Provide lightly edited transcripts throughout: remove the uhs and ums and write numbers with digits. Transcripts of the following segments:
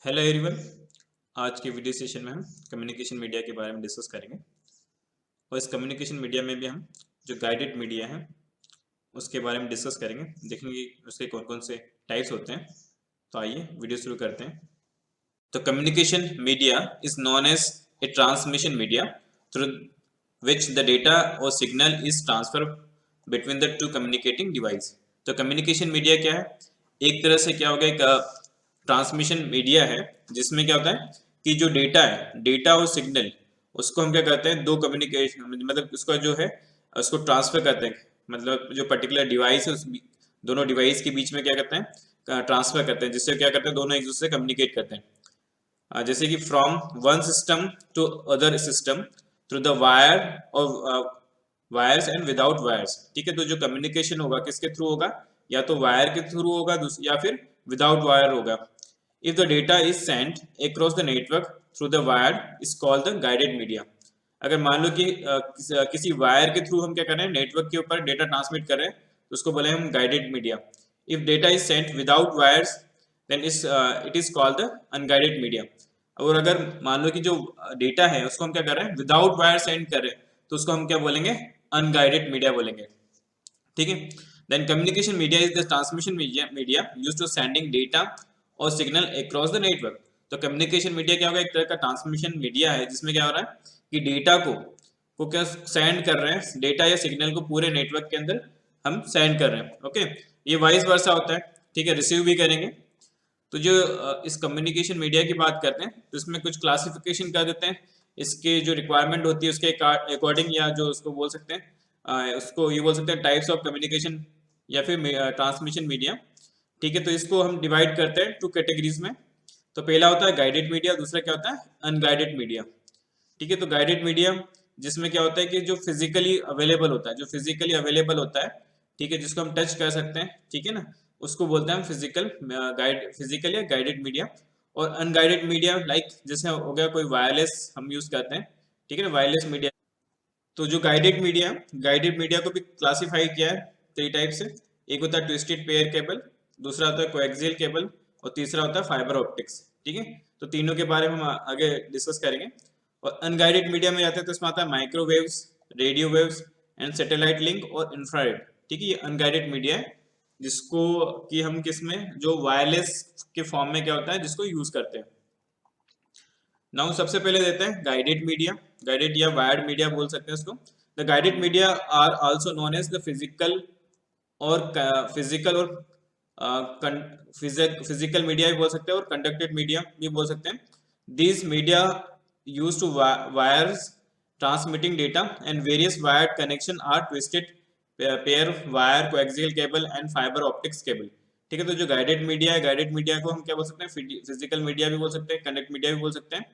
Hello everyone. आज के video session में हम कम्युनिकेशन मीडिया के बारे में डिस्कस करेंगे और इस कम्युनिकेशन मीडिया में भी हम जो गाइडेड मीडिया है उसके बारे में डिस्कस करेंगे, देखेंगे उसके कौन कौन से टाइप्स होते हैं। तो आइए वीडियो शुरू करते हैं। तो communication media is known as a transmission media through which the data और signal is transfer between the two communicating device. तो कम्युनिकेशन मीडिया क्या है? एक तरह से क्या होगा, एक ट्रांसमिशन मीडिया है जिसमें क्या होता है कि जो डेटा है, डेटा और सिग्नल, उसको हम क्या करते हैं, दो कम्युनिकेशन मतलब उसका जो है उसको ट्रांसफर करते हैं। मतलब जो पर्टिकुलर डिवाइस है उस दोनों डिवाइस के बीच में क्या करते हैं, ट्रांसफर करते हैं, जिससे क्या करते हैं दोनों एक दूसरे से कम्युनिकेट करते हैं। जैसे कि from one system to other system through the wire और वायर्स एंड विदाउट वायर्स। ठीक है, तो जो कम्युनिकेशन होगा किसके थ्रू होगा? या तो वायर के थ्रू होगा या फिर विदाउट वायर होगा। If the data is Saint across the network through the wire is called the guided media. अगर मान लो कि किसी वायर के थ्रू हम क्या कर रहे हैं, नेटवर्क के ऊपर डेटा ट्रांसमिट कर रहे हैं, तो उसको बोले हम guided media. If data is sent without wires then it is called the unguided media. और अगर मान लो कि जो डेटा है उसको हम क्या कर रहे हैं, विदाउट वायर सेंड कर रहे हैं, तो उसको हम क्या बोलेंगे, अनगाइडेड मीडिया बोलेंगे। ठीक है। Then communication media is the transmission media used to sending data और सिग्नल अक्रॉस द नेटवर्क। तो कम्युनिकेशन मीडिया क्या होगा, एक तरह का ट्रांसमिशन मीडिया है जिसमें क्या हो रहा है कि डेटा को क्या सेंड कर रहे हैं, डेटा या सिग्नल को पूरे नेटवर्क के अंदर हम सेंड कर रहे हैं। ओके, ये वाइस वर्सा होता है। ठीक है, रिसीव भी करेंगे। तो जो इस कम्युनिकेशन मीडिया की बात करते हैं तो इसमें कुछ क्लासिफिकेशन कर देते हैं। इसके जो रिक्वायरमेंट होती है उसके अकॉर्डिंग, या जो उसको बोल सकते हैं उसको ये बोल सकते हैं टाइप्स ऑफ कम्युनिकेशन या फिर ट्रांसमिशन मीडिया। ठीक है, तो इसको हम डिवाइड करते हैं टू कैटेगरीज में। तो पहला होता है गाइडेड मीडिया, दूसरा क्या होता है, अनगाइडेड मीडिया। ठीक है, तो गाइडेड मीडिया जिसमें क्या होता है कि जो फिजिकली अवेलेबल होता है, जो फिजिकली अवेलेबल होता है, ठीक है, जिसको हम टच कर सकते हैं, ठीक है ना, उसको बोलते हैं हम फिजिकल या गाइडेड मीडिया। और अनगाइडेड मीडिया लाइक जैसे हो गया कोई वायरलेस हम यूज करते हैं, ठीक है ना, वायरलेस मीडिया। तो जो गाइडेड मीडिया को भी क्लासिफाई किया है थ्री टाइप से। एक होता है ट्विस्टेड पेयर केबल, दूसरा होता है कोएक्सियल केबल, और तीसरा होता है फाइबर ऑप्टिक्स। ठीक है, तो तीनों के बारे में हम आगे डिस्कस करेंगे। और अनगाइडेड मीडिया में जाते हैं तो इसमें आता है microwaves, radio waves and satellite link और इंफ्रारेड। ठीक है, ये अनगाइडेड मीडिया है जिसको कि हम किस में, जो वायरलेस के फॉर्म में क्या होता है जिसको यूज करते हैं। नाउ सबसे पहले देते हैं गाइडेड मीडिया, गाइडेड या वायर्ड मीडिया बोल सकते हैं इसको। The guided media are also known as the physical और फिजिकल मीडिया भी बोल सकते हैं और कंडक्टेड मीडिया भी बोल सकते हैं। These media use to wires transmitting data and various wired connection are twisted pair wire, coaxial cable and fibre optics cable. ठीक है, तो जो गाइडेड मीडिया है, गाइडेड मीडिया को हम क्या बोल सकते हैं, फिजिकल मीडिया भी बोल सकते हैं, कंडक्ट मीडिया भी बोल सकते हैं।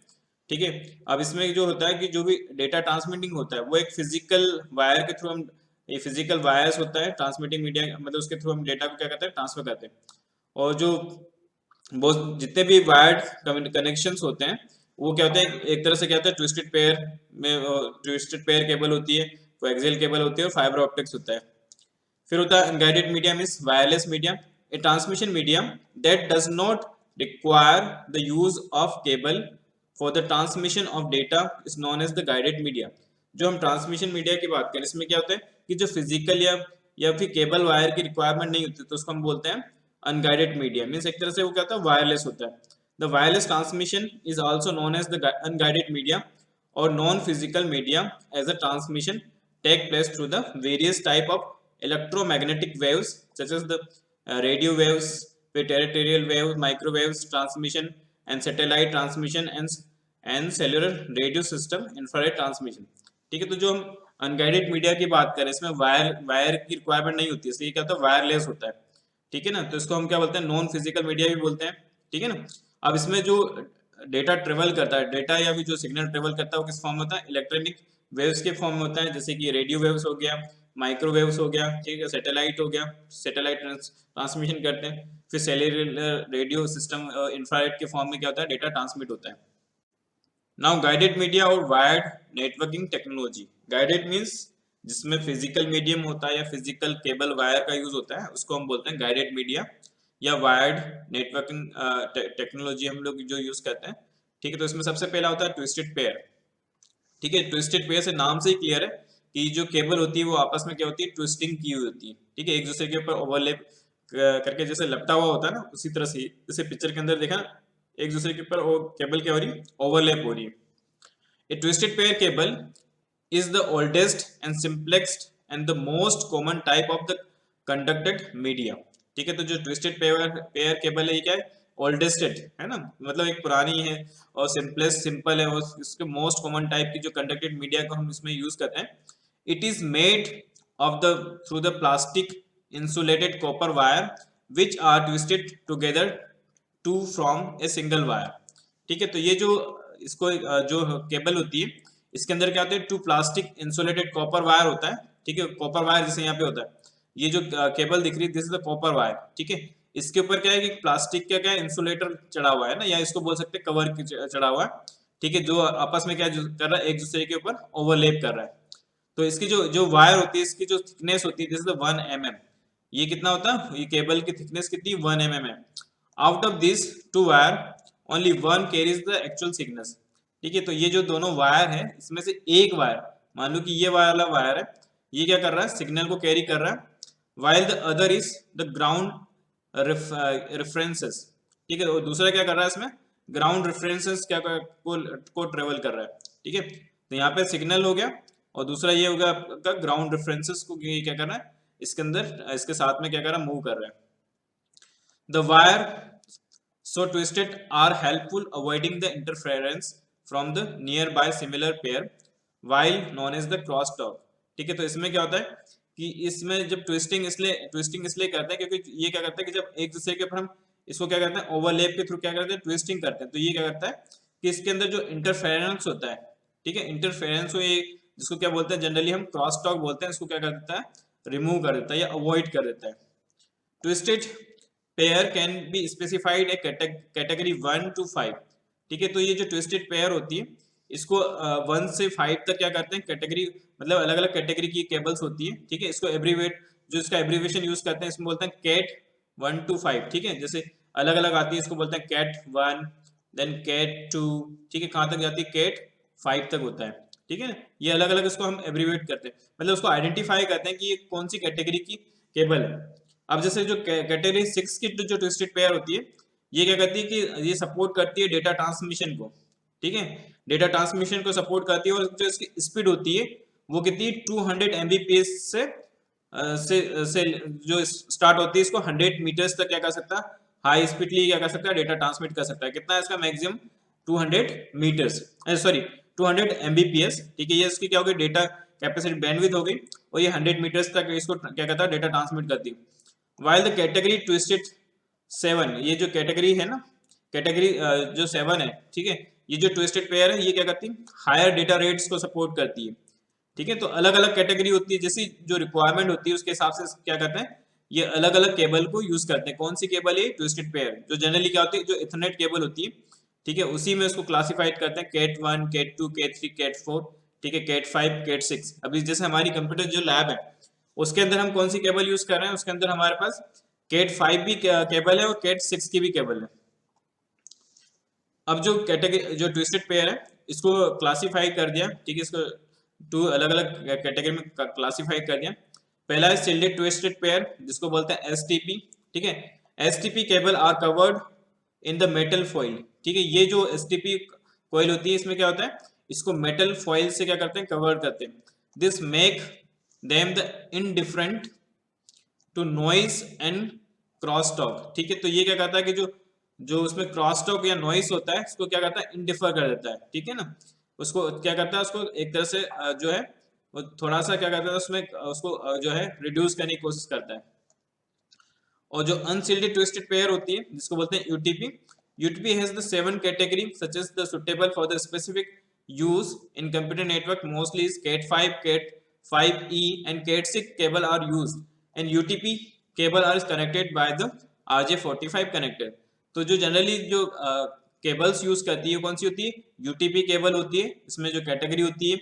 ठीक है, अब इसमें जो होता है कि जो भी डेटा ट्रांसमिटिंग होता है वो एक फिजिकल वायर के थ्रू हम, ये फिजिकल वायर्स होता है ट्रांसमिटिंग मीडिया, मतलब उसके थ्रू हम डेटा को क्या करते हैं, ट्रांसफर करते हैं। और जो वो जितने भी वायर्ड कनेक्शंस होते हैं वो क्या होते हैं, एक तरह से क्या होता है ट्विस्टेड पेयर में, ट्विस्टेड पेयर केबल होती है, कोएक्सियल केबल होती है और फाइबर ऑप्टिक्स होता है। फिर होता है unguided media means wireless media, a transmission medium that does not require the use of cable for the transmission of data is known as the guided media. जो हम ट्रांसमिशन मीडिया की बात करें इसमें क्या होता है कि जो फिजिकल या फिर केबल वायर की रिक्वायरमेंट नहीं होती तो उसको हम बोलते हैं अनगाइडेड मीडिया। मींस एक तरह से वो क्या होता है, वायरलेस होता है। The wireless transmission is also known as the unguided media or non physical media as a transmission take place through the various type of electromagnetic waves such as the radio waves, terrestrial waves, microwaves transmission and satellite transmission and cellular radio system infrared transmission। ठीक है, तो जो हम unguided media की बात करें इसमें wire की रिक्वायरमेंट नहीं होती है, इसलिए क्या होता है, वायरलेस होता है। ठीक है ना, तो इसको हम क्या बोलते हैं, नॉन फिजिकल मीडिया भी बोलते हैं। ठीक है ना, अब इसमें जो डेटा ट्रेवल करता है, डेटा या फिर जो सिग्नल ट्रेवल करता है वो किस फॉर्म में होता है, इलेक्ट्रॉनिक वेव्स के फॉर्म में होता है, जैसे कि रेडियो वेव्स हो गया, माइक्रोवेव्स हो गया, ठीक है, सैटेलाइट हो गया, सैटेलाइट ट्रांसमिशन करते हैं। फिर सेलुलर रेडियो सिस्टम इंफ्रारेड के फॉर्म में क्या होता है, डेटा ट्रांसमिट होता है। नाउ गाइडेड मीडिया और wired networking technology. Guided means जिसमें फिजिकल मीडियम होता है या फिजिकल केबल वायर का यूज होता है उसको हम बोलते हैं गाइडेड मीडिया। या वायर्ड नेटवर्किंग टेक्नोलॉजी हम लोग जो यूज करते हैं, ठीक है। तो इसमें सबसे पहला होता है ट्विस्टेड पेयर, ठीक है। ट्विस्टेड पेयर से नाम से ही क्लियर है कि जो केबल होती है वो आपस में क्या होती है, ट्विस्टिंग की हुई होती है, ठीक है। एक दूसरे के ऊपर ओवरलैप करके जैसे लपटा हुआ होता है ना, उसी तरह से जैसे पिक्चर के अंदर देखा, एक दूसरे के ऊपर केबल क्या हो रही है, ओवरलैप हो रही है। A twisted pair cable is the oldest and simplest and the most common type of the conducted media, ठीक है। तो जो ट्विस्टेड पेयर केबल है ये क्या है, ओल्डेस्ट है ना, मतलब एक पुरानी है और सिंपलेस्ट सिंपल है, और इसके मोस्ट कॉमन टाइप की जो कंडक्टेड मीडिया को हम इसमें यूज करते हैं। It is made of the through the plastic insulated copper wire which are twisted together to from a single wire, ठीक है। तो ये जो इसको जो केबल होती है इसके अंदर क्या होता है, two plastic insulated copper wire होता है, ठीक है। कॉपर वायर जैसे यहाँ पे होता है, ये जो केबल दिख रही है this is the copper wire, ठीक है। इसके ऊपर क्या है कि प्लास्टिक का क्या है, इंसुलेटर चढ़ा हुआ है ना, या इसको बोल सकते हैं कवर चढ़ा हुआ है, ठीक है, जो आपस में क्या कर रहा है, एक दूसरे के ऊपर ओवरलेप कर रहा है। तो इसकी जो जो वायर होती है, इसकी जो थिकनेस होती है दिस इज द 1 mm। ये कितना होता है, ये केबल की थिकनेस कितनी, 1 mm है। Out of this two wire only one carries the actual signal, ठीक है। तो ये जो दोनों वायर है इसमें से एक वायर, मान लो कि ये वाला वायर है, ये क्या कर रहा है, सिग्नल को कैरी कर रहा है, while the other is the ground references, ठीक है। और दूसरा क्या कर रहा है इसमें, ग्राउंड रेफरेंसेस क्या को ट्रेवल कर रहा है, ठीक है। तो यहाँ पे सिग्नल हो गया और दूसरा ये होगा आपका ग्राउंड रेफरेंसेस को ये क्या कर रहा है, इसके अंदर इसके साथ में क्या कर रहा है, मूव कर रहा है। The wire so twisted are helpful avoiding the interference from the nearby similar pair while known as the crosstalk, ठीक है। तो इसमें क्या होता है कि इसमें जब ट्विस्टिंग इसलिए करते हैं क्योंकि ये क्या करता है कि जब एक दूसरे के ऊपर हम इसको क्या करते हैं, ओवरलैप के थ्रू क्या करते हैं, ट्विस्टिंग करते हैं, तो ये क्या करता है कि इसके अंदर जो इंटरफेरेंस होता है, ठीक है, इंटरफेरेंस को ये जिसको क्या बोलते हैं, जनरली हम क्रॉस टॉक बोलते हैं, इसको क्या कर देता है, रिमूव कर देता है या अवॉइड कर देता है। Twisted pair can be specified A category 1 to 5, ठीक है। तो ये जो ट्विस्टेड पेयर होती है इसको 1 से 5 तक क्या करते हैं, कैटेगरी मतलब अलग अलग कैटेगरी की केबल्स होती है, ठीक है। इसको एब्रीवेट जो इसका एब्रीवेशन यूज करते हैं इसमें बोलते हैं कैट 1 to 5, ठीक है। जैसे अलग अलग आती है, इसको बोलते हैं कैट 1, देन कैट 2, ठीक है, कहाँ तक जाती है, कैट 5 तक होता है, ठीक है। ये अलग अलग इसको हम एब्रीवेट करते हैं, मतलब उसको आइडेंटिफाई करते हैं कि ये कौन सी कैटेगरी की केबल है। अब जैसे जो कैटेगरी 6 की जो ट्विस्टेड पेयर होती है ये क्या करती है कि ये सपोर्ट करती है डेटा ट्रांसमिशन को, ठीक है, डेटा ट्रांसमिशन को सपोर्ट करती है, और जो इसकी स्पीड होती है वो कितनी 200 Mbps से जो स्टार्ट होती है, इसको 100 मीटर्स तक क्या कर सकता है, हाई स्पीडली क्या कर सकता है, डेटा ट्रांसमिट कर सकता है। कितना है इसका मैक्सिमम, 200 मीटर्स, सॉरी 200 Mbps, ठीक है। ये इसकी क्या होगी, डेटा कैपेसिटी बैंडविड्थ हो गई, और ये 100 मीटर्स तक इसको क्या करता है, डेटा ट्रांसमिट करती है। वाइल द कैटेगरी ट्विस्टेड 7, ये जो कैटेगरी है ना, कैटेगरी जो 7 है, ठीक है, ये जो ट्विस्टेड पेयर है ये क्या करती है, हायर डेटा रेट्स को सपोर्ट करती है, ठीक है। तो अलग अलग कैटेगरी होती है, जैसी जो रिक्वायरमेंट होती है उसके हिसाब से क्या करते हैं, ये अलग अलग केबल को यूज करते हैं। कौन सी केबल है, ट्विस्टेड पेयर, जो जनरली क्या होती है, जो इथरनेट केबल होती है, ठीक है, उसी में उसको क्लासिफाइड करते हैं, कैट 1, कैट 2, कैट 3, कैट 4, ठीक है, कैट 5, कैट 6। अभी जैसे हमारी कंप्यूटर जो लैब है उसके अंदर हम कौन सी केबल यूज कर रहे हैं, उसके अंदर हमारे पास कैट 5 भी केबल है और कैट 6 की भी केबल है। अब जो कैटेगरी जो ट्विस्टेड पेयर है इसको क्लासिफाई कर दिया, ठीक है, इसको 2 अलग अलग कैटेगरी में क्लासिफाई कर दिया। पहला है शिल्डेड ट्विस्टेड पेयर जिसको बोलते हैं एसटीपी, ठीक है। STP cable are covered in the metal foil, ठीक है। ये जो एसटीपी कॉइल होती है इसमें क्या होता है, इसको मेटल फॉइल से क्या करते हैं, कवर करते हैं। This make them the indifferent to noise and crosstalk, ठीक है। तो ये क्या करता है कि जो जो उसमें क्रॉसटॉक या नॉइस होता है इसको क्या करता है, इंडिफर कर देता है, ठीक है ना। उसको क्या करता है, उसको एक तरह से जो है वो थोड़ा सा क्या करता है उसमें उसको जो है रिड्यूस करने की कोशिश करता है। और जो अनशिल्डेड ट्विस्टेड पेयर होती है जिसको बोलते हैं UTP, UTP has the 7 category such as the suitable for the specific use in computer network mostly is cat 5, cat 5e and cat 6 cable are used and UTP cable are connected by the RJ45 connector। तो जो generally जो cables use करती है कौन सी होती है, UTP cable होती है। इसमें जो कैटेगरी होती है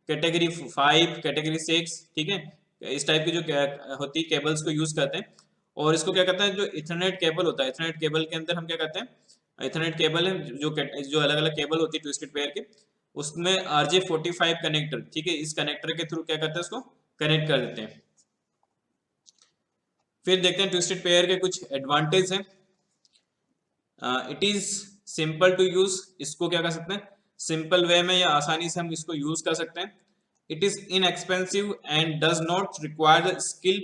कैटेगरी 5, कैटेगरी 6, ठीक है, इस टाइप की जो होती है केबल्स को यूज करते हैं। और इसको क्या कहते हैं, जो इथरनेट केबल होता है, इथरनेट केबल के अंदर हम क्या कहते हैं, इथरनेट केबल है जो अलग अलग केबल होती है ट्विस्टेड पेयर के, उसमें RJ45 कनेक्टर, ठीक है, इस कनेक्टर के थ्रू क्या करते हैं, उसको कनेक्ट कर देते हैं। फिर देखते हैं ट्विस्टेड पेयर के कुछ एडवांटेज हैं। It is simple to use, इसको क्या कर सकते हैं, सिंपल वे में या आसानी से हम इसको यूज कर सकते हैं। It is inexpensive and does not require skilled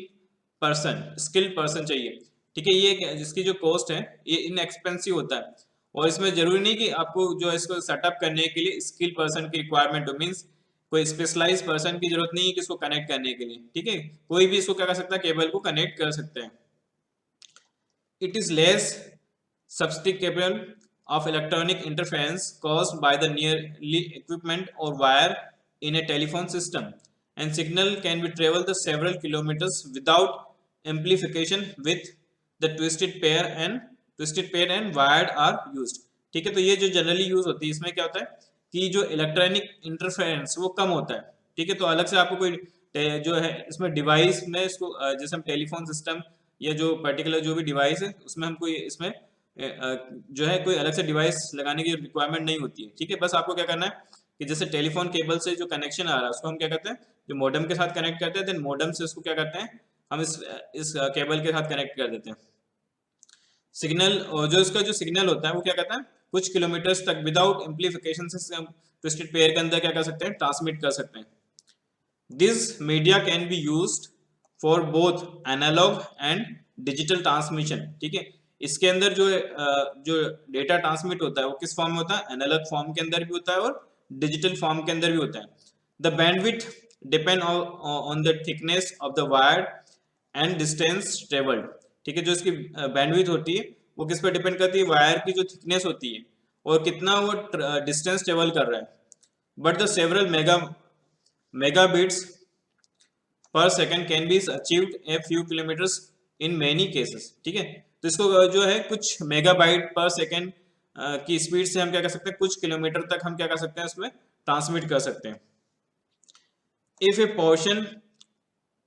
person चाहिए, ठीक है, ये जिसकी जो कॉस्ट है ये इनएक्सपेंसिव होता है, और इसमें जरूरी नहीं कि आपको जो इसको सेटअप करने के लिए स्किल्ड पर्सन की रिक्वायरमेंट हो, मीन्स कोई स्पेशलाइज पर्सन की जरूरत नहीं है कि इसको कनेक्ट करने के लिए, ठीक है, कोई भी इसको क्या कर सकता है, केबल को कनेक्ट कर सकते हैं। It is less sophisticated of electronic interference caused by the nearly equipment or wire in a telephone system, and signal can be traveled the several kilometers without amplification with the twisted pair and wired are used, ठीक है। तो ये जो generally use होती है, इसमें क्या होता है कि जो इलेक्ट्रॉनिक इंटरफेरेंस वो कम होता है, ठीक है, तो अलग से आपको कोई जो है इसमें डिवाइस में इसको जैसे हम टेलीफोन सिस्टम या जो पर्टिकुलर जो भी डिवाइस है उसमें हम कोई इसमें जो है कोई अलग से डिवाइस लगाने की रिक्वायरमेंट नहीं होती है, ठीक है, बस आपको क्या करना है कि जैसे टेलीफोन केबल से जो कनेक्शन आ रहा है उसको हम क्या करते हैं, जो मॉडेम के साथ कनेक्ट करते हैं, देन मॉडेम से उसको क्या करते हैं, हम इस केबल के साथ कनेक्ट कर देते हैं। सिग्नल, और जो इसका जो सिग्नल होता है वो क्या कहता है, कुछ किलोमीटर्स तक विदाउट एम्पलीफिकेशन से हम ट्विस्टेड पेयर के अंदर क्या कर सकते हैं, ट्रांसमिट कर सकते हैं। This media can be used for both analogue and digital transmission, ठीक है, इसके अंदर जो डेटा ट्रांसमिट होता है वो किस फॉर्म में होता है, एनालॉग फॉर्म के अंदर भी होता है और डिजिटल फॉर्म के अंदर भी होता है। The bandwidth depend on the thickness of the wire and distance travelled, ठीक है, जो इसकी बैंडविड्थ होती है वो किस पर डिपेंड करती है, वायर की जो थिकनेस होती है और कितना वो डिस्टेंस ट्रेवल कर रहा है। बट द सेवरल मेगाबिट्स पर second can be achieved a few kilometres in many cases, ठीक है, तो इसको जो है कुछ मेगाबाइट पर सेकेंड की स्पीड से हम क्या कर सकते हैं, कुछ किलोमीटर तक हम क्या कर सकते हैं उसमें ट्रांसमिट कर सकते हैं। If a portion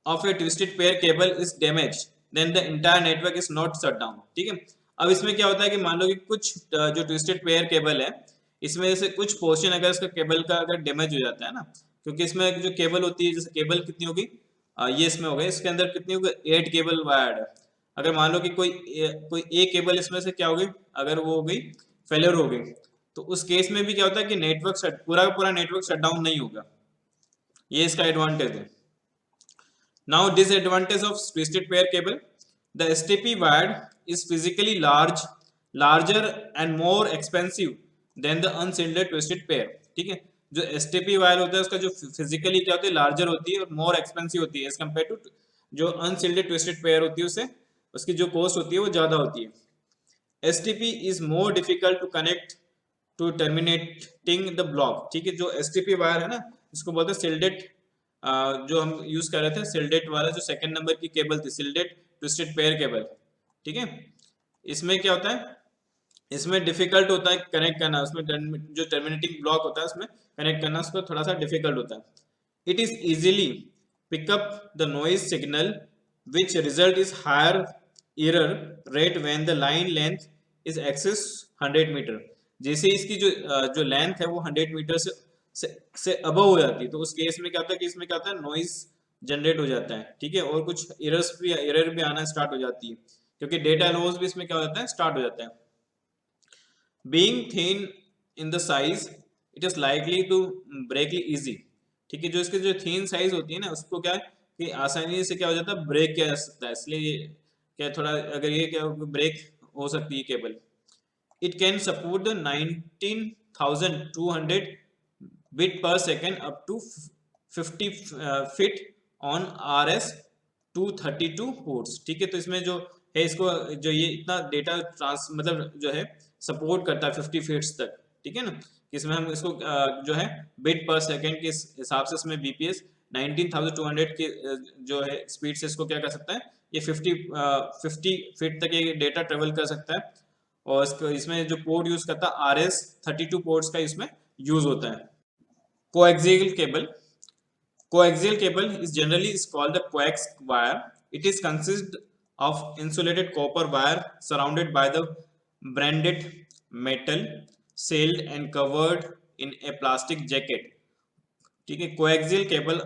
of a twisted pair cable is damage then the entire network is not shut down, ठीक है। अब इसमें क्या होता है कि मान लो कि कुछ जो ट्विस्टेड पेयर केबल है इसमें से कुछ पोर्शन अगर इसका केबल का अगर डैमेज हो जाता है ना, क्योंकि इसमें जो केबल होती है, जैसे केबल कितनी होगी, ये इसमें हो गई, इसके अंदर कितनी होगी, 8 केबल वायर्ड है। अगर मान लो कि कोई एक केबल इसमें से क्या हो गई, अगर वो हो गई फेलियर हो गई, तो उस केस में भी क्या होता है कि नेटवर्क पूरा का पूरा नेटवर्क शट डाउन नहीं होगा, ये इसका एडवांटेज है। Now disadvantage of twisted pair cable, the STP wire is physically larger and more expensive than the अनशिल्डेड twisted pair, ठीक है, जो एसटीपी वायर होता है उसका जो फिजिकली क्या होती है, लार्जर होती है और मोर एक्सपेंसिव होती है एज कम्पेयर टू जो अनशिल्डेड ट्विस्टेड पेयर होती है, उससे उसकी जो कॉस्ट होती है वो ज्यादा होती है। STP is more difficult to connect to terminating the block, ठीक है, जो एसटीपी वायर है ना इसको बोलते हैं सिल्डेड, जो हम यूज कर रहे थे सिल्डेड वाला जो सेकंड नंबर की केबल थी, सिल्डेड ट्विस्टेड पेयर केबल, ठीक है, इसमें क्या होता है, इसमें डिफिकल्ट होता है कनेक्ट करना, उसमें जो टर्मिनेटिंग ब्लॉक होता है उसमें कनेक्ट करना उसको थोड़ा सा डिफिकल्ट होता है। It is easily pick up the noise signal which result is higher error rate when the line length is excess 100 metre, जैसे इसकी जो लेंथ है वो 100 मीटर से अबव हो जाती है, तो उस केस में क्या होता है कि इसमें क्या होता है, नॉइज जनरेट हो जाता है, ठीक है, और कुछ एरर भी आना स्टार्ट हो जाती है, क्योंकि डेटा लॉस भी इसमें क्या हो जाता है, स्टार्ट हो जाता है। Being thin in the size, it is likely to break easy, ठीक है, जो इसके जो थीन साइज होती है ना उसको क्या है कि आसानी से क्या हो जाता है, ब्रेक किया जा सकता है, इसलिए क्या थोड़ा अगर ये क्या ब्रेक हो सकती है cable. It can support the 19,200 bit per second up to 50 feet on RS 232 ports, ठीक है, तो इसमें जो है इसको जो ये इतना डेटा मतलब जो है सपोर्ट करता है 50 फीट्स तक, ठीक है ना, इसमें हम इसको जो है बिट पर सेकेंड के हिसाब से इसमें बीपीएस 19,200 के जो है स्पीड से इसको क्या कर सकता है, ये 50 फीट तक ये डेटा ट्रेवल कर सकता है, और इसमें जो पोर्ट यूज करता है RS 32 पोर्ट्स का इसमें यूज होता है। Coaxial cable is generally called the coax wire. It is of insulated copper wire surrounded by the branded metal, sealed and covered in a plastic jacket. ठीक है, coaxial cable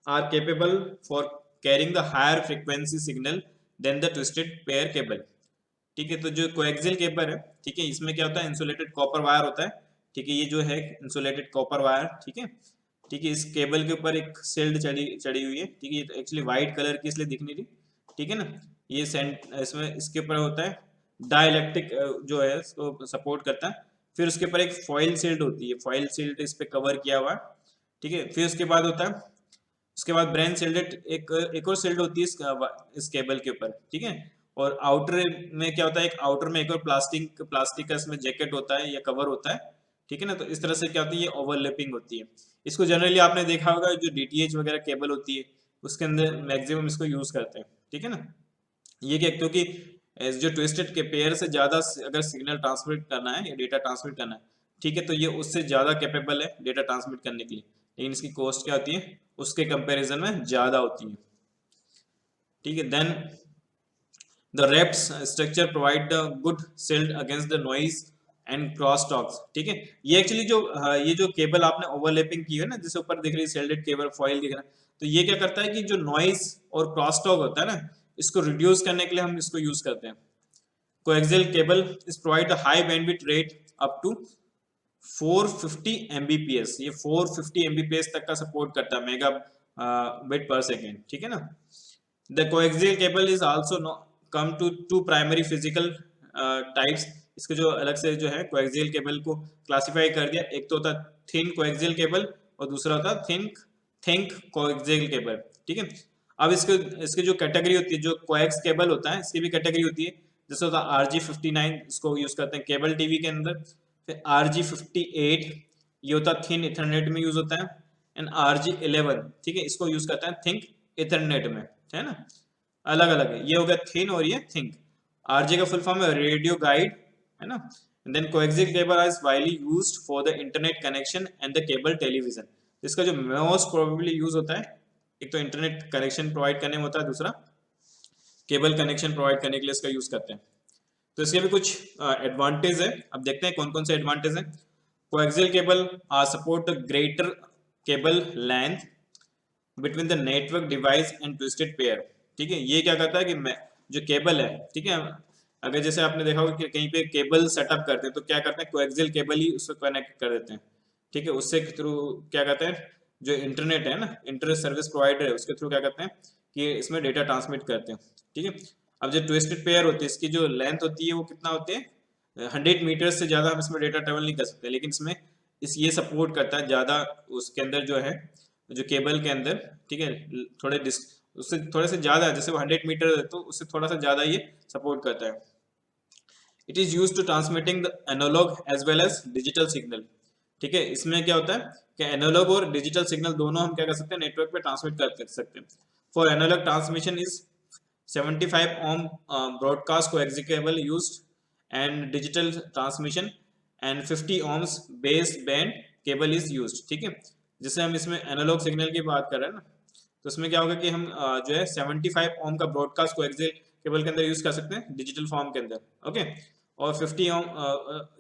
are capable for carrying the higher frequency signal than the twisted pair cable. ठीक है, तो जो coaxial cable है, ठीक है, इसमें क्या होता है, इंसुलेटेड कॉपर वायर होता है, ठीक है, ये जो है इंसुलेटेड कॉपर वायर, ठीक है, ठीक है, इस केबल के ऊपर एक शील्ड चढ़ी चढ़ी हुई है, ठीक है, ये तो एक्चुअली व्हाइट कलर की इसलिए दिख नहीं रही, ठीक है ना, ये इसमें इसके ऊपर होता है डाइलेक्ट्रिक जो है इसको सपोर्ट करता है, फिर उसके ऊपर एक फॉइल शील्ड होती है, फॉइल शील्ड इस पे कवर किया हुआ है, ठीक है, फिर उसके बाद होता है, उसके बाद ब्रेन शील्डेड एक और शील्ड होती है इस केबल के ऊपर, ठीक है, और आउटर में क्या होता है, एक आउटर में एक और प्लास्टिक का इसमें जैकेट होता है या कवर होता है, ठीक है ना, तो इस तरह से क्या होती है, ये ओवरलैपिंग होती है। इसको जनरली आपने देखा होगा जो डीटीएच वगैरह केबल होती है उसके अंदर मैक्सिमम इसको यूज करते हैं, ठीक है ना, ये क्या, क्योंकि जो ट्विस्टेड के पेयर से ज्यादा अगर सिग्नल ट्रांसमिट करना है या डेटा ट्रांसमिट करना है, ठीक है, तो ये उससे ज्यादा कैपेबल है डेटा ट्रांसमिट करने के लिए, लेकिन इसकी कॉस्ट क्या होती है, उसके कंपैरिजन में ज्यादा होती है, ठीक है। Then the reps structure provide the good shield against the noise and cross talks, ठीक है, ये एक्चुअली जो ये जो केबल आपने ओवरलैपिंग की है ना, जिसके ऊपर दिख रही है शील्डेड केबल फॉइल दिख रहा है, तो ये क्या करता है कि जो नॉइज और क्रॉस टॉक होता है ना, इसको रिड्यूस करने के लिए हम इसको यूज करते हैं। Coaxial cable is provide a high bandwidth rate up to 450 Mbps, ये 450 Mbps तक का सपोर्ट करता है, मेगा बिट पर सेकेंड, ठीक है ना। The coaxial cable is also come to two primary physical types, इसके जो अलग से जो है कोएक्सियल केबल को क्लासिफाई कर दिया, एक तो होता है थिन कोएक्सियल केबल और दूसरा होता है थिंक कोएक्सियल केबल, ठीक है। अब इसके जो कैटेगरी होती है, जो कोएक्स केबल होता है इसकी भी कैटेगरी होती है, जैसे होता है RG59, इसको यूज करते हैं केबल टीवी के अंदर, फिर RG58 ये होता है थिन इथरनेट में यूज होता है, एंड RG11, ठीक है, इसको यूज करता है थिंक इथरनेट में, है ना, अलग अलग है, ये हो गया थिन और ये थिंक। RG का फुल फॉर्म है रेडियो गाइड, है ना। Then coaxial cable is widely used for the internet connection and the cable television, इसका जो मोस्ट प्रोबेबली यूज होता है, एक तो इंटरनेट कनेक्शन प्रोवाइड करने में होता है, दूसरा केबल कनेक्शन प्रोवाइड करने के लिए इसका यूज करते हैं। तो इसके भी कुछ एडवांटेज है, अब देखते हैं कौन कौन से एडवांटेज है। Coaxial cable support greater cable length between the network device and twisted pair, ठीक है, ये क्या करता है कि जो केबल है, ठीक है, अगर जैसे आपने देखा होगा कि कहीं पे केबल सेटअप करते हैं तो क्या करते हैं, कोएक्सियल केबल ही उसको कनेक्ट कर देते हैं, ठीक है, उससे थ्रू क्या कहते हैं, जो इंटरनेट है ना, इंटरनेट सर्विस प्रोवाइडर है, उसके थ्रू क्या करते हैं कि इसमें डेटा ट्रांसमिट करते हैं, ठीक है। अब जो ट्विस्टेड पेयर होती है, इसकी जो लेंथ होती है वो कितना होती है, 100 मीटर से ज्यादा हम इसमें डेटा ट्रेवल नहीं कर सकते, लेकिन इसमें ये सपोर्ट करता है ज्यादा, उसके अंदर जो है जो केबल के अंदर, ठीक है, थोड़े उससे थोड़े से ज्यादा, जैसे वो 100 मीटर है तो उससे थोड़ा सा ज्यादा ये सपोर्ट करता है। It is use to transmitting the analogue as well as digital signal, ठीक है, इसमें क्या होता है कि एनालॉग और डिजिटल सिग्नल दोनों हम क्या कर सकते हैं, नेटवर्क पे ट्रांसमिट कर सकते हैं। For analogue transmission is 75 ohm broadcast coaxial cable used, and digital transmission and 50 ohms base band cable is used, ठीक है। जैसे हम इसमें एनालॉग सिग्नल की बात कर रहे हैं ना, तो इसमें क्या होगा कि हम जो है 75 ओम का ब्रॉडकास्ट कोएक्सियल केबल के अंदर यूज कर सकते हैं डिजिटल फॉर्म के अंदर, ओके, और 50 ओम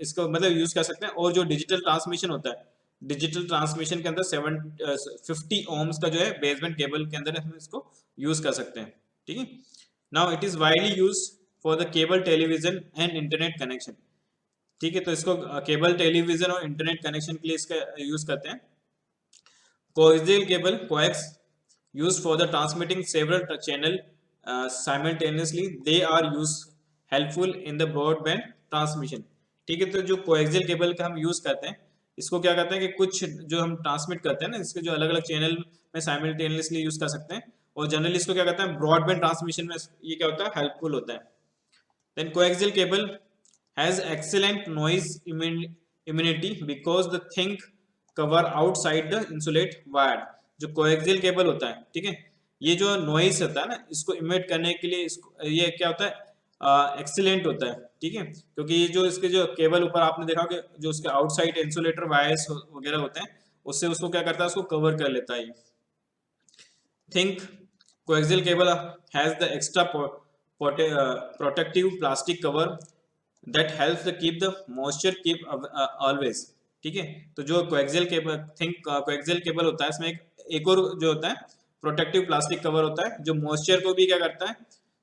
इसको मतलब यूज कर सकते हैं, और जो डिजिटल ट्रांसमिशन होता है, डिजिटल ट्रांसमिशन के अंदर 50 ओम्स का जो है बेसबैंड केबल के अंदर हम इसको यूज कर सकते हैं, ठीक है। Now it is widely use for the cable television and internet connection, ठीक है, तो इसको केबल टेलीविजन और इंटरनेट कनेक्शन के लिए इसका यूज करते हैं। Coaxial cable coax used for the transmitting several channel simultaneously, they are used helpful in the broadband transmission, ठीक है। तो जो कोएक्सियल केबल का हम यूज करते हैं, इसको क्या कहते हैं कि कुछ जो हम ट्रांसमिट करते हैं ना, इसके जो अलग अलग चैनल में साइमल्टेनियसली यूज कर सकते हैं, और जनरली इसको क्या कहते हैं ब्रॉडबैंड ट्रांसमिशन में ये क्या होता है, हेल्पफुल होता है। Then coaxial cable has excellent noise immunity because the thick cover outside the insulate wire, जो कोएक्सियल केबल होता है, ठीक है, ये जो नॉइस होता है ना, इसको इमिट करने के लिए इसको ये क्या होता है एक्सीलेंट होता है, ठीक है, क्योंकि ये जो इसके जो केबल ऊपर आपने देखा कि जो उसके आउटसाइड इंसुलेटर वायर्स वगैरह होते हैं, उससे उसको क्या करता है, उसको कवर कर लेता है। Think coaxial cable has the extra protective plastic cover that helps the keep the moisture keep always. ठीक है, तो जो कोएक्सियल केबल कोएक्सियल केबल होता है, इसमें एक और जो होता है प्रोटेक्टिव प्लास्टिक कवर होता है, जो मॉइस्चर को भी क्या करता है,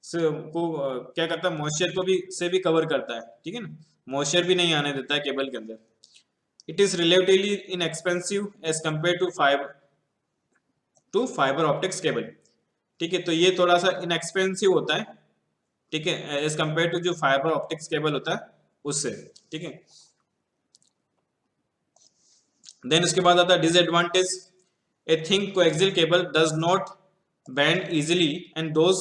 क्या करता है, मॉइस्चर को भी से भी कवर करता है। ठीक है ना, मॉइस्चर भी नहीं आने देता है केबल के अंदर। It is relatively inexpensive as compare to fibre optics cable. ठीक है, तो ये थोड़ा सा इनएक्सपेंसिव होता है, ठीक है, एज कंपेयर टू जो फाइबर ऑप्टिक्स केबल होता है उससे। ठीक है, देन उसके बाद आता है disadvantage. A thick coaxial cable does not bend easily and those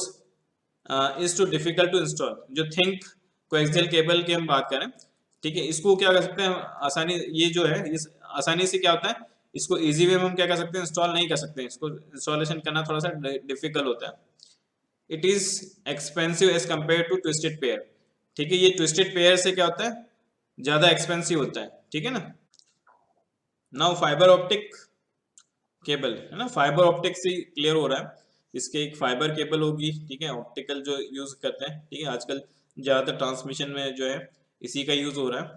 is too difficult to install. जो थिंक कोएक्सियल केबल की हम बात करें, ठीक है, इसको क्या कर सकते हैं आसानी, ये जो है इस आसानी से क्या होता है, इसको इजी वे में हम क्या कर सकते हैं, इंस्टॉल नहीं कर सकते, इसको इंस्टॉलेशन करना थोड़ा सा डिफिकल्ट होता है। It is expensive as compare to twisted pair. ठीक है, ये ट्विस्टेड पेयर से क्या होता है, ज्यादा एक्सपेंसिव होता है। ठीक है ना, नाउ फाइबर ऑप्टिक केबल है ना, फाइबर ऑप्टिक से क्लियर हो रहा है, इसके एक फाइबर केबल होगी। ठीक है, ऑप्टिकल जो यूज करते हैं, ठीक है, आजकल ज्यादातर ट्रांसमिशन में जो है इसी का यूज हो रहा है।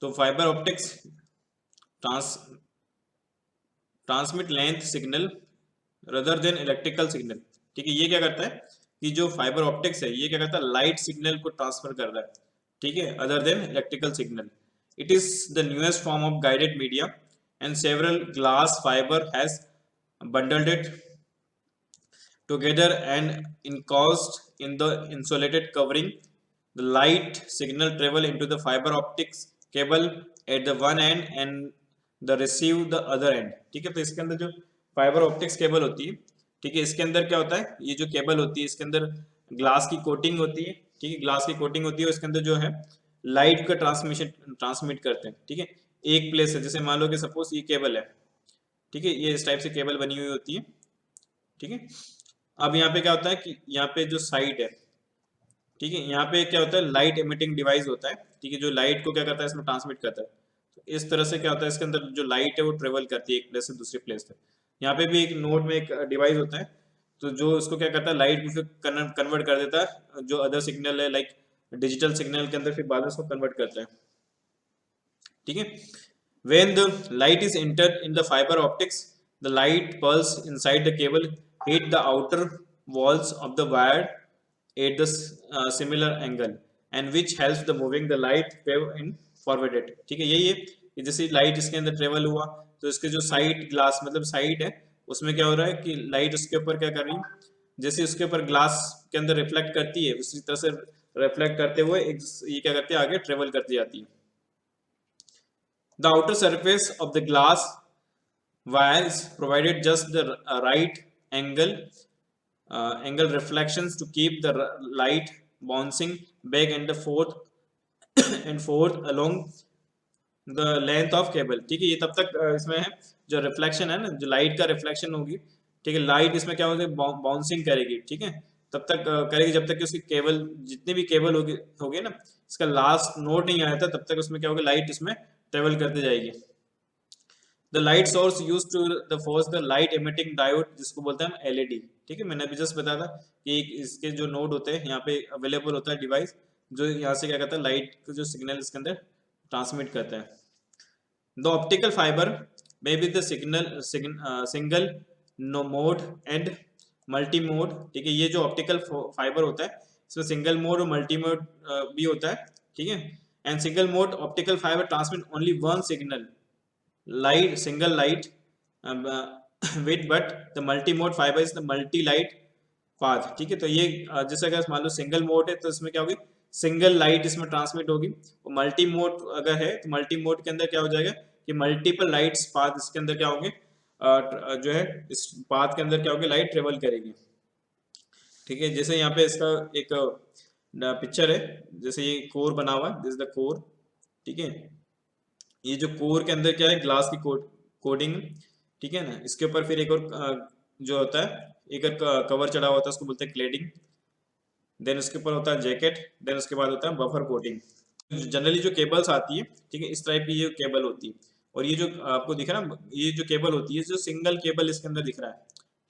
तो fibre optics transmit length signal rather than electrical signal. ठीक है, ये क्या करता है कि जो फाइबर ऑप्टिक्स है ये क्या करता है, लाइट सिग्नल को ट्रांसफर कर रहा है, ठीक है, other than electrical signal. It is the newest form of guided media and several glass fiber has bundled it together and encased in the insulated covering. The light signal travel into the fiber optics cable at the one end and the receive the other end। ठीक है, तो इसके अंदर जो fibre optics cable होती है, ठीक है, इसके अंदर क्या होता है, ये जो केबल होती है इसके अंदर ग्लास की कोटिंग होती है। ठीक है, ग्लास की कोटिंग होती है और इसके अंदर जो है लाइट का ट्रांसमिट करते हैं। ठीक है, एक प्लेस है, जैसे मान लो कि सपोज ये केबल है, ठीक है, ये इस टाइप से केबल बनी हुई होती है। ठीक है, अब यहाँ पे क्या होता है कि यहाँ पे जो साइट है, ठीक है, यहाँ पे क्या होता है, लाइट एमिटिंग डिवाइस होता है। ठीक है, जो लाइट को क्या करता है, इसमें ट्रांसमिट करता है। तो इस तरह से क्या होता है, इसके अंदर जो लाइट है वो ट्रेवल करती है एक प्लेस से दूसरी प्लेस तक। यहाँ पे भी एक नोड में एक डिवाइस होता है, तो जो उसको क्या करता है, लाइट को फिर कन्वर्ट कर देता है, जो अदर सिग्नल है लाइक डिजिटल सिग्नल के अंदर, फिर बाद में उसको कन्वर्ट करता है। ठीक है, when the light is entered in the fiber optics, the light pulse inside the cable hit the outer walls of the wire at the similar angle and which helps the moving the light wave in forwarded। ठीक है, यही है कि जैसे light इसके अंदर travel हुआ तो इसके जो साइड ग्लास मतलब साइड है उसमें क्या हो रहा है कि लाइट उसके ऊपर क्या कर रही है, जैसे उसके ऊपर ग्लास के अंदर रिफ्लेक्ट करती है उसी तरह से रिफ्लेक्ट करते हुए ये क्या करती है, आगे ट्रेवल करती जाती है। The outer surface of the glass wires provided just the right angle reflections to keep the light bouncing back and forth and forth along the length of cable। ठीक है, ये तब तक इसमें है जो रिफ्लेक्शन है ना, जो लाइट का रिफ्लेक्शन होगी, ठीक है, लाइट इसमें क्या होगी, बाउंसिंग करेगी। ठीक है, तब तक करेगी जब तक कि उसकी केबल जितनी भी केबल होगी ना, इसका लास्ट नोड नहीं आया था तब तक उसमें क्या होगा, लाइट इसमें ट्रेवल करते जाएगी। The light source use to the force the light emitting diode, जिसको बोलते हैं हम एलईडी। ठीक है, मैंने अभी जस्ट बताया था कि इसके जो नोड होते हैं यहाँ पे अवेलेबल होता है डिवाइस, जो यहाँ से क्या करता है, लाइट का जो सिग्नल इसके अंदर ट्रांसमिट करता है। The optical fibre may be the single no mode and multi mode. ठीक है, ये जो ऑप्टिकल फाइबर होता है इसमें सिंगल मोड और मल्टी मोड भी होता है। ठीक है, and single mode optical fibre transmit only one signal light single light with but the multi mode fiber is the multi light path। ठीक है, तो ये जैसे अगर मान लो सिंगल मोड है तो इसमें क्या होगी, सिंगल लाइट इसमें ट्रांसमिट होगी, और मल्टी मोड अगर है तो मल्टी मोड के अंदर क्या हो जाएगा कि मल्टीपल लाइट्स पाथ इसके अंदर क्या होंगे, जो है इस पाथ के अंदर क्या होगी, लाइट ट्रेवल करेगी। ठीक है, जैसे यहाँ पे इसका एक पिक्चर है, जैसे ये कोर बना हुआ है, दिस इज द कोर। ठीक है, ये जो कोर के अंदर क्या है, ग्लास की कोटिंग। ठीक है ना, इसके ऊपर फिर एक और जो होता है एक और कवर चढ़ा होता है, उसको बोलते हैं क्लेडिंग। देन उसके ऊपर होता है जैकेट, देन उसके बाद होता है बफर कोटिंग। जनरली जो केबल्स आती है, ठीक है, इस टाइप की ये केबल होती है, और ये जो आपको दिख रहा है ना, ये जो केबल होती है, जो सिंगल केबल इसके अंदर दिख रहा है।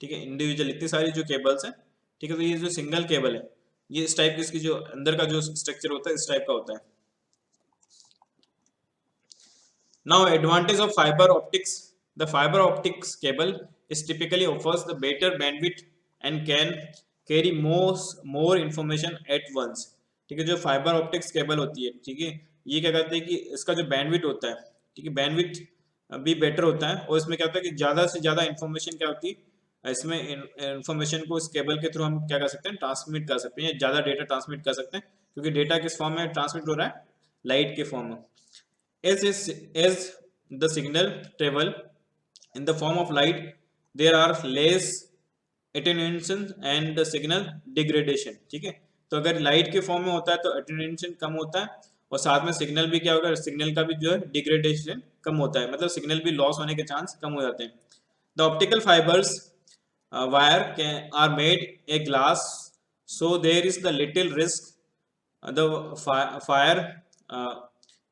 ठीक है, इंडिविजुअल इतनी सारी जो केबल्स हैं, ठीक है, तो ये जो सिंगल केबल है ये इस टाइप की इसकी जो अंदर का जो स्ट्रक्चर होता है इस टाइप का होता है। Now advantage of fiber optics. The fiber optics cable is typically offers the better bandwidth and can carry more information at once. ठीक है, जो फाइबर ऑप्टिक्स केबल होती है, ठीक है, ये क्या कहते हैं कि इसका जो बैंडविड्थ होता है, ठीक है, बैंडविड्थ भी बेटर होता है और इसमें क्या होता है कि ज़्यादा से ज़्यादा इन्फॉर्मेशन क्या होती है, इसमें इन्फॉर्मेशन को इस केबल के थ्रू हम क्या कर सकते हैं, ट्रांसमिट कर सकते हैं या ज़्यादा डेटा ट्रांसमिट कर सकते हैं, क्योंकि डेटा किस फॉर्म में ट्रांसमिट हो रहा है, लाइट के फॉर्म में। As the signal travel in the form of light, there are less attenuation and the signal degradation, ठीक है, तो अगर लाइट के फॉर्म में होता है तो अटेन्यूएशन कम होता है और साथ में सिग्नल भी क्या होगा, सिग्नल का भी जो है डिग्रेडेशन कम होता है, मतलब सिग्नल भी लॉस होने के चांस कम हो जाते हैं। The optical fibres wire are made a glass, so there is the little risk the fire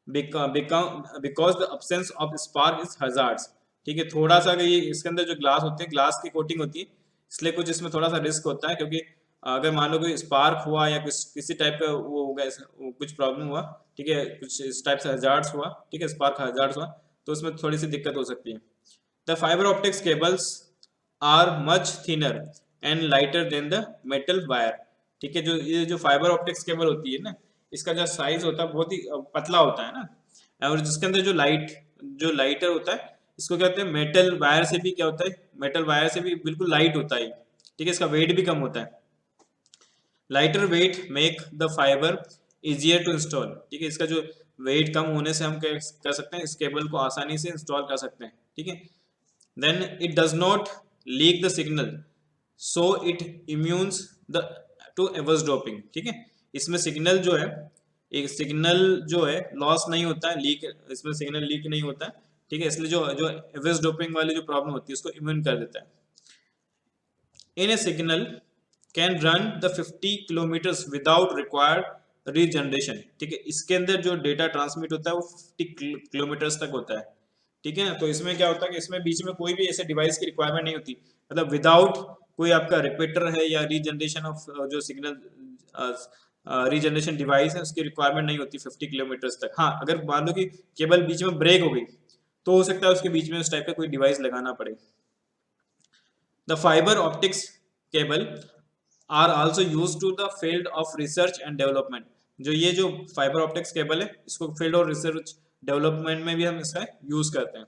because the absence of spark is hazards, ठीक है, थोड़ा सा ये इसके अंदर जो ग्लास होते हैं, ग्लास की कोटिंग होती है, इसलिए कुछ इसमें थोड़ा सा रिस्क होता है, क्योंकि अगर मान लो कोई स्पार्क हुआ या कुछ किसी टाइप का वो हो गया, कुछ प्रॉब्लम हुआ, ठीक है, कुछ इस टाइप से हजार्ड्स हुआ, ठीक है, स्पार्क हजार्ड्स हुआ, तो उसमें थोड़ी सी दिक्कत हो सकती है। The fibre optics cables are much thinner and lighter than the metal wire, ठीक है, जो ये जो फाइबर ऑप्टिक्स केबल होती है ना, इसका जो साइज होता है बहुत ही पतला होता है ना, और जिसके अंदर जो लाइटर होता है, इसको क्या होता है, मेटल वायर से भी क्या होता है, मेटल वायर से भी बिल्कुल लाइट होता है, ठीक है, इसका वेट भी कम होता है। Lighter weight make the fibre easier to install, ठीक है, इसका जो वेट कम होने से हम क्या कर सकते हैं, इस केबल को आसानी से इंस्टॉल कर सकते हैं, ठीक है। Then it does not leak the signal, so it immunes the to eavesdropping, ठीक है, इसमें सिग्नल जो है, एक सिग्नल जो है लॉस नहीं होता है, लीक, इसमें सिग्नल लीक नहीं होता है, ठीक है, इसलिए जो जो एवरसडॉपिंग वाली जो प्रॉब्लम होती है उसको इम्यून कर देता है। In a signal can run the 50 kilometres without required regeneration, ठीक है, इसके अंदर जो डेटा ट्रांसमिट होता है वो 50 किलोमीटर्स तक होता है, ठीक है, तो इसमें क्या होता है कि इसमें बीच में कोई भी ऐसे डिवाइस की रिक्वायरमेंट नहीं होती, मतलब विदाउट कोई आपका रिपीटर है या रीजनरेशन ऑफ जो सिग्नल रीजनरेशन डिवाइस है उसकी रिक्वायरमेंट नहीं होती 50 किलोमीटर्स तक। हाँ, अगर मान लो कि केबल बीच में ब्रेक हो गई तो हो सकता है उसके बीच में उस टाइप का कोई डिवाइस लगाना पड़े। The fibre optics cable are also used to the field of research and development, जो ये जो फाइबर ऑप्टिक्स केबल है इसको फील्ड और रिसर्च डेवलपमेंट में भी हम इसका यूज करते हैं।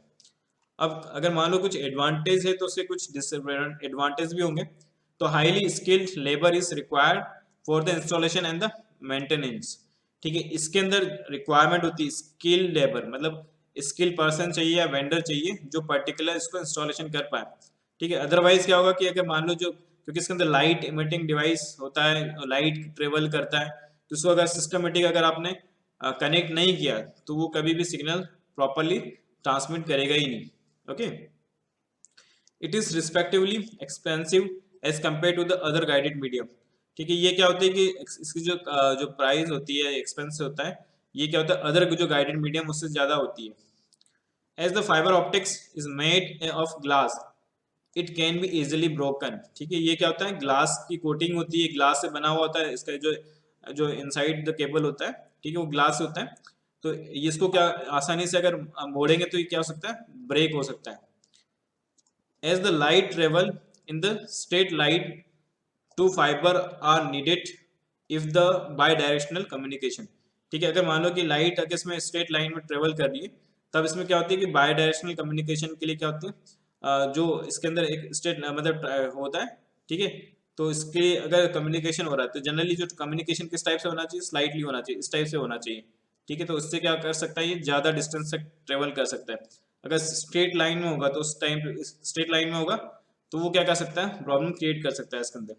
अब अगर मान लो कुछ एडवांटेज है तो उससे कुछ डिसएडवांटेज भी होंगे। तो highly skilled labour is required for the installation and the maintenance, ठीक है, इसके अंदर रिक्वायरमेंट होती है स्किल्ड लेबर, मतलब स्किल पर्सन चाहिए या वेंडर चाहिए जो पर्टिकुलर इसको इंस्टॉलेशन कर पाए, ठीक है। अदरवाइज क्या होगा कि अगर मान लो जो, क्योंकि इसके अंदर लाइट इमिटिंग डिवाइस होता है, लाइट ट्रेवल करता है, तो उसको अगर सिस्टमेटिक अगर आपने कनेक्ट नहीं किया तो वो कभी भी सिग्नल प्रॉपरली ट्रांसमिट करेगा ही नहीं। Okay, it is respectively expensive as compare to the other guided medium, ठीक है, ये क्या होता है कि इसकी जो जो प्राइस होती है, एक्सपेंस होता है, ये क्या होता है अदर जो गाइडेड मीडियम उससे ज़्यादा होती है। As the fibre optics is made of glass it can be easily broken, ठीक है, ये क्या होता है, ग्लास की कोटिंग होती है, ग्लास से बना हुआ होता है, इसका जो जो इनसाइड द केबल होता है, ठीक है, वो ग्लास होता है, तो इसको क्या आसानी से अगर मोड़ेंगे तो ये क्या हो सकता है, ब्रेक हो सकता है। As the light travel in the straight light two fibre are needed if the bidirectional communication, ठीक है, अगर मान लो कि लाइट अगर इसमें स्ट्रेट लाइन में ट्रेवल कर रही है तब इसमें क्या होती है कि बाई डायरेक्शनल कम्युनिकेशन के लिए क्या होती है, जो इसके अंदर एक स्ट्रेट मतलब होता है, ठीक है, तो इसके अगर कम्युनिकेशन हो रहा है तो जनरली जो कम्युनिकेशन किस टाइप से होना चाहिए, स्लाइटली होना चाहिए, इस टाइप से होना चाहिए, ठीक है, तो इससे क्या कर सकता है, ये ज़्यादा डिस्टेंस तक ट्रेवल कर सकता है। अगर स्ट्रेट लाइन में होगा तो उस टाइम स्ट्रेट लाइन में होगा तो वो क्या कर सकता है, प्रॉब्लम क्रिएट कर सकता है इसके अंदर।